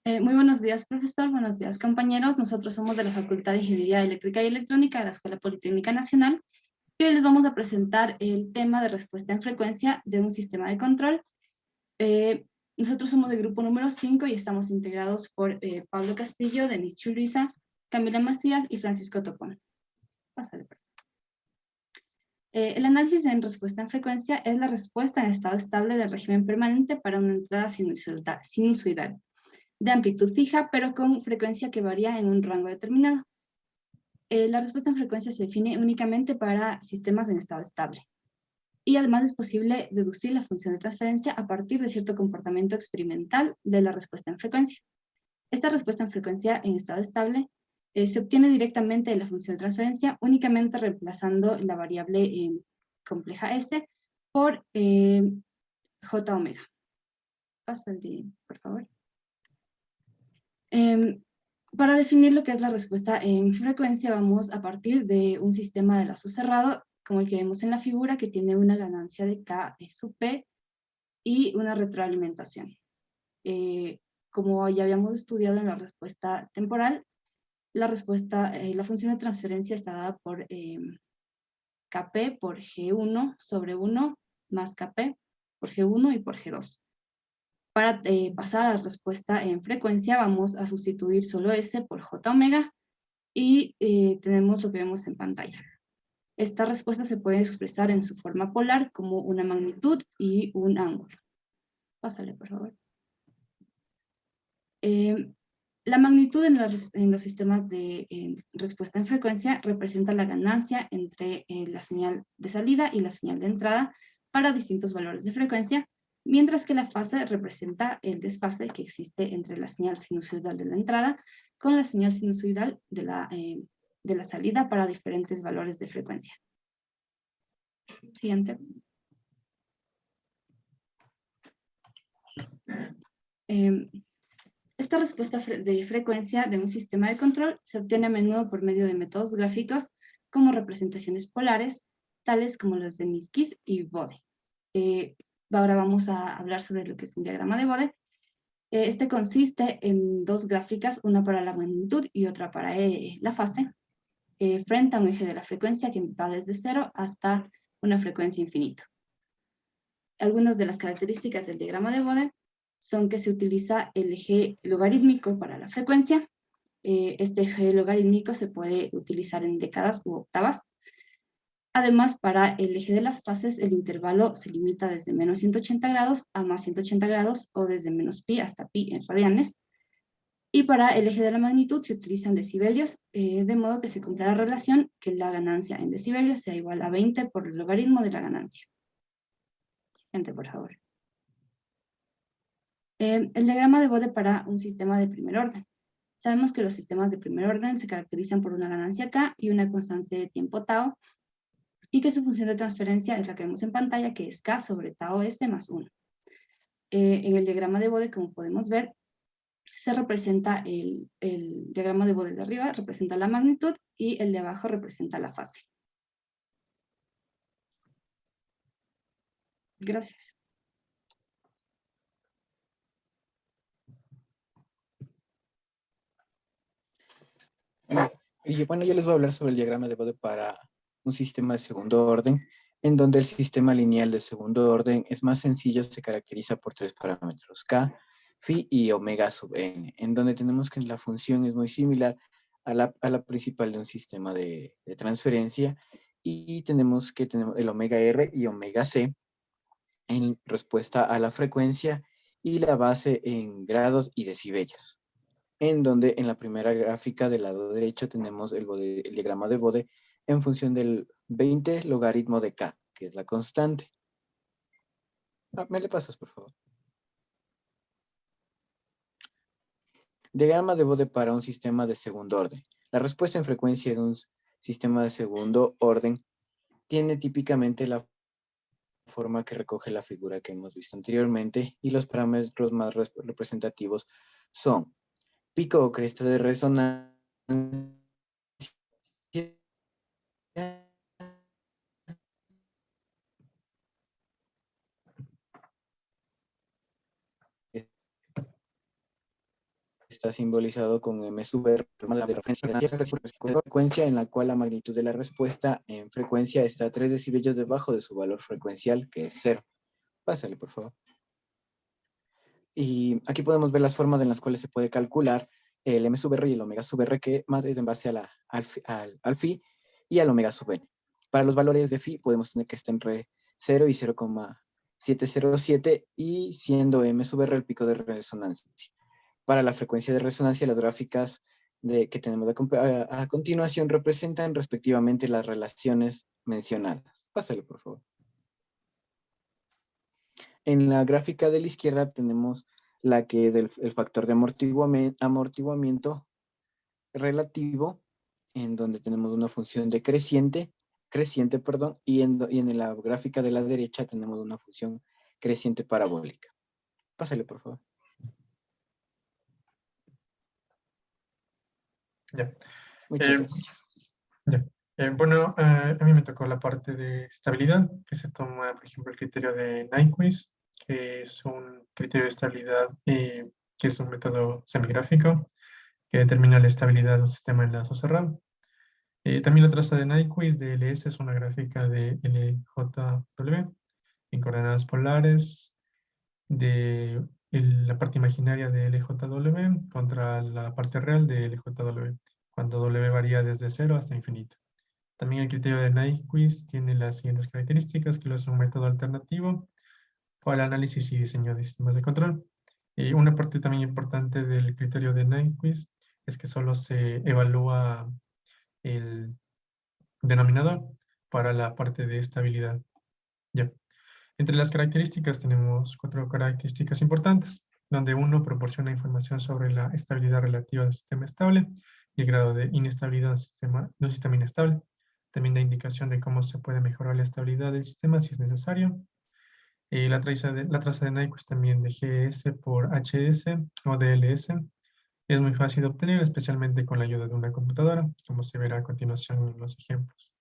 Muy buenos días, profesor. Buenos días, compañeros. Nosotros somos de la Facultad de Ingeniería Eléctrica y Electrónica de la Escuela Politécnica Nacional. Y hoy les vamos a presentar el tema de respuesta en frecuencia de un sistema de control. Eh, Nosotros somos del grupo número 5 y estamos integrados por Pablo Castillo, Denis Churiza, Camila Macías y Francisco Topón. Pásale, por favor. El análisis en respuesta en frecuencia es la respuesta en estado estable del régimen permanente para una entrada sinusoidal de amplitud fija, pero con frecuencia que varía en un rango determinado. La respuesta en frecuencia se define únicamente para sistemas en estado estable. Y además es posible deducir la función de transferencia a partir de cierto comportamiento experimental de la respuesta en frecuencia. Esta respuesta en frecuencia en estado estable se obtiene directamente de la función de transferencia únicamente reemplazando la variable compleja S por J omega. Pasa por favor. Para definir lo que es la respuesta en frecuencia, vamos a partir de un sistema de lazo cerrado, como el que vemos en la figura, que tiene una ganancia de K sub P y una retroalimentación. Como ya habíamos estudiado en la respuesta temporal, la función de transferencia está dada por Kp por G1 sobre 1 más Kp por G1 y por G2. Para pasar a la respuesta en frecuencia, vamos a sustituir solo S por J omega y tenemos lo que vemos en pantalla. Esta respuesta se puede expresar en su forma polar como una magnitud y un ángulo. Pásale, por favor. La magnitud en los sistemas de respuesta en frecuencia representa la ganancia entre la señal de salida y la señal de entrada para distintos valores de frecuencia, mientras que la fase representa el desfase que existe entre la señal sinusoidal de la entrada con la señal sinusoidal de la salida para diferentes valores de frecuencia. Siguiente. Esta respuesta de frecuencia de un sistema de control se obtiene a menudo por medio de métodos gráficos como representaciones polares, tales como los de Miskis y Bode. Ahora vamos a hablar sobre lo que es un diagrama de Bode. Este consiste en dos gráficas, una para la magnitud y otra para la fase, frente a un eje de la frecuencia que va desde 0 hasta una frecuencia infinita. Algunas de las características del diagrama de Bode son que se utiliza el eje logarítmico para la frecuencia. Este eje logarítmico se puede utilizar en décadas u octavas. Además, para el eje de las fases, el intervalo se limita desde menos 180 grados a más 180 grados o desde menos pi hasta pi en radianes. Y para el eje de la magnitud se utilizan decibelios, de modo que se cumpla la relación que la ganancia en decibelios sea igual a 20 por el logaritmo de la ganancia. Siguiente, por favor. El diagrama de Bode para un sistema de primer orden. Sabemos que los sistemas de primer orden se caracterizan por una ganancia K y una constante de tiempo tau, y que su función de transferencia es la que vemos en pantalla, que es K sobre tau S más 1. En el diagrama de Bode, como podemos ver, se representa el diagrama de Bode de arriba, representa la magnitud, y el de abajo representa la fase. Gracias. Y bueno, yo les voy a hablar sobre el diagrama de Bode para un sistema de segundo orden, en donde el sistema lineal de segundo orden es más sencillo, se caracteriza por tres parámetros, K, Phi y omega sub n, en donde tenemos que la función es muy similar a la principal de un sistema de transferencia, y tenemos que tener el omega R y omega C en respuesta a la frecuencia y la base en grados y decibelios, en donde en la primera gráfica del lado derecho tenemos el diagrama de Bode en función del 20 logaritmo de K, que es la constante. ¿Me le pasas, por favor? Diagrama de Bode para un sistema de segundo orden. La respuesta en frecuencia de un sistema de segundo orden tiene típicamente la forma que recoge la figura que hemos visto anteriormente, y los parámetros más representativos son pico o cresta de resonancia, está simbolizado con M sub R, la de frecuencia en la cual la magnitud de la respuesta en frecuencia está 3 decibelios debajo de su valor frecuencial, que es 0. Pásale, por favor. Y aquí podemos ver las formas en las cuales se puede calcular el M sub R y el omega sub R, que más es en base a al phi y al omega sub n. Para los valores de phi podemos tener que estar entre 0 y 0,707, y siendo M sub R el pico de resonancia. Para la frecuencia de resonancia, las gráficas que tenemos a continuación representan respectivamente las relaciones mencionadas. Pásale, por favor. En la gráfica de la izquierda tenemos la que es el factor de amortiguamiento relativo, en donde tenemos una función de creciente, y en la gráfica de la derecha tenemos una función creciente parabólica. Pásale, por favor. Ya. Muchas gracias. Ya. Bueno, a mí me tocó la parte de estabilidad, que se toma, por ejemplo, el criterio de Nyquist, que es un criterio de estabilidad que es un método semigráfico que determina la estabilidad de un sistema en lazo cerrado. También la traza de Nyquist de LS es una gráfica de LJW en coordenadas polares de la parte imaginaria de LJW contra la parte real de LJW, cuando W varía desde 0 hasta infinito. También el criterio de Nyquist tiene las siguientes características, que lo hace un método alternativo para el análisis y diseño de sistemas de control. Y una parte también importante del criterio de Nyquist es que solo se evalúa el denominador para la parte de estabilidad. Ya. Entre las características tenemos 4 características importantes, donde uno proporciona información sobre la estabilidad relativa del sistema estable y el grado de inestabilidad de un sistema inestable. También da indicación de cómo se puede mejorar la estabilidad del sistema si es necesario. La traza de Nyquist también de GS por HS o DLS es muy fácil de obtener, especialmente con la ayuda de una computadora, como se verá a continuación en los ejemplos.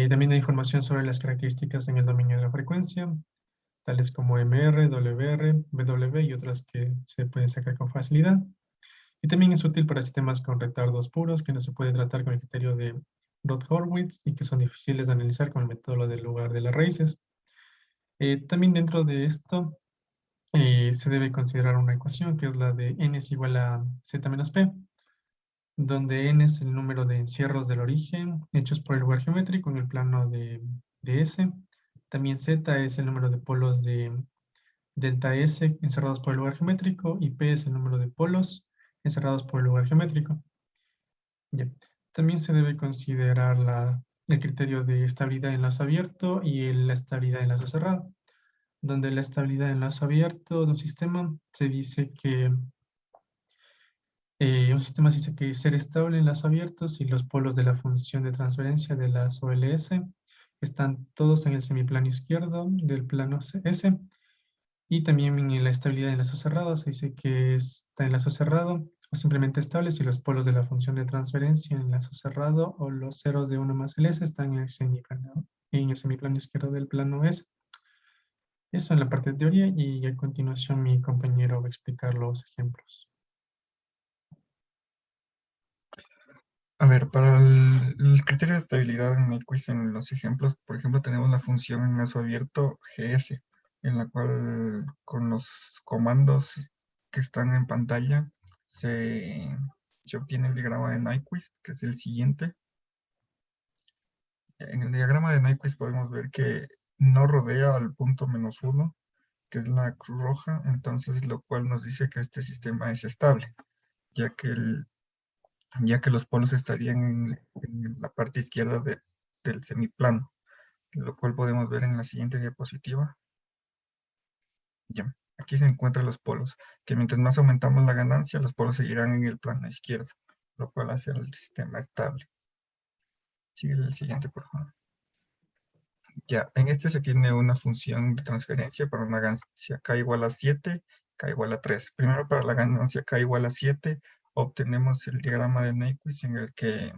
También hay información sobre las características en el dominio de la frecuencia, tales como MR, WR, WW y otras que se pueden sacar con facilidad. Y también es útil para sistemas con retardos puros que no se puede tratar con el criterio de Roth-Horowitz y que son difíciles de analizar con el método del lugar de las raíces. También dentro de esto se debe considerar una ecuación que es la de n es igual a z menos p, donde n es el número de encierros del origen hechos por el lugar geométrico en el plano de S. También z es el número de polos de delta S encerrados por el lugar geométrico y p es el número de polos encerrados por el lugar geométrico. Ya. También se debe considerar el criterio de estabilidad en lazo abierto y la estabilidad en lazo cerrado, donde la estabilidad en lazo abierto de un sistema se dice que ser estable en lazo abierto si los polos de la función de transferencia de las OLS están todos en el semiplano izquierdo del plano S. Y también en la estabilidad en lazo cerrado se dice que está en lazo cerrado o simplemente estable si los polos de la función de transferencia en lazo cerrado o los ceros de 1 más el S están en el semiplano izquierdo del plano S. Eso en la parte de teoría, y a continuación mi compañero va a explicar los ejemplos. A ver, para el criterio de estabilidad en Nyquist, en los ejemplos, por ejemplo, tenemos la función en lazo abierto GS, en la cual con los comandos que están en pantalla se obtiene el diagrama de Nyquist, que es el siguiente. En el diagrama de Nyquist podemos ver que no rodea al punto -1, que es la cruz roja, entonces lo cual nos dice que este sistema es estable, ya que los polos estarían en la parte izquierda del semiplano, lo cual podemos ver en la siguiente diapositiva. Ya, aquí se encuentran los polos, que mientras más aumentamos la ganancia, los polos seguirán en el plano izquierdo, lo cual hace el sistema estable. Sigue el siguiente, por favor. Ya, en este se tiene una función de transferencia para una ganancia k igual a 7, k igual a 3. Primero, para la ganancia k igual a 7, obtenemos el diagrama de Nyquist en el que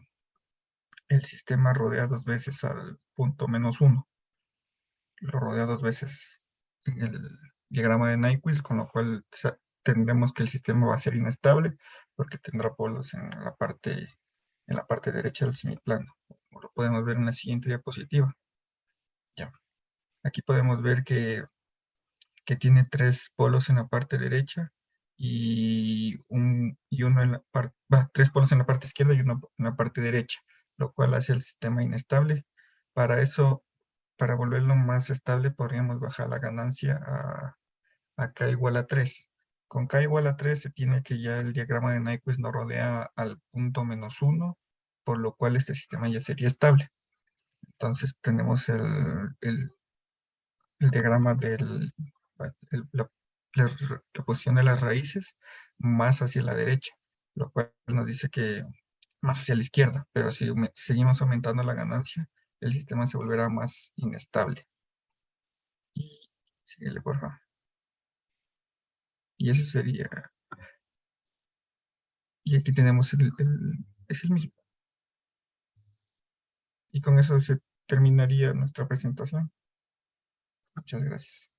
el sistema rodea 2 veces al punto -1. Lo rodea 2 veces en el diagrama de Nyquist, con lo cual tendremos que el sistema va a ser inestable porque tendrá polos en la parte derecha del semiplano. Como lo podemos ver en la siguiente diapositiva. Ya. Aquí podemos ver que tiene 3 polos en la parte derecha y uno en la parte, 3 polos en la parte izquierda y uno en la parte derecha, lo cual hace el sistema inestable. Para eso, para volverlo más estable, podríamos bajar la ganancia a K igual a 3. Con K igual a 3 se tiene que ya el diagrama de Nyquist no rodea al punto -1, por lo cual este sistema ya sería estable. Entonces tenemos el diagrama del la posición de las raíces más hacia la derecha, lo cual nos dice que más hacia la izquierda, pero si seguimos aumentando la ganancia, el sistema se volverá más inestable. Y síguele, por favor. Y ese sería, y aquí tenemos es el mismo. Y con eso se terminaría nuestra presentación. Muchas gracias.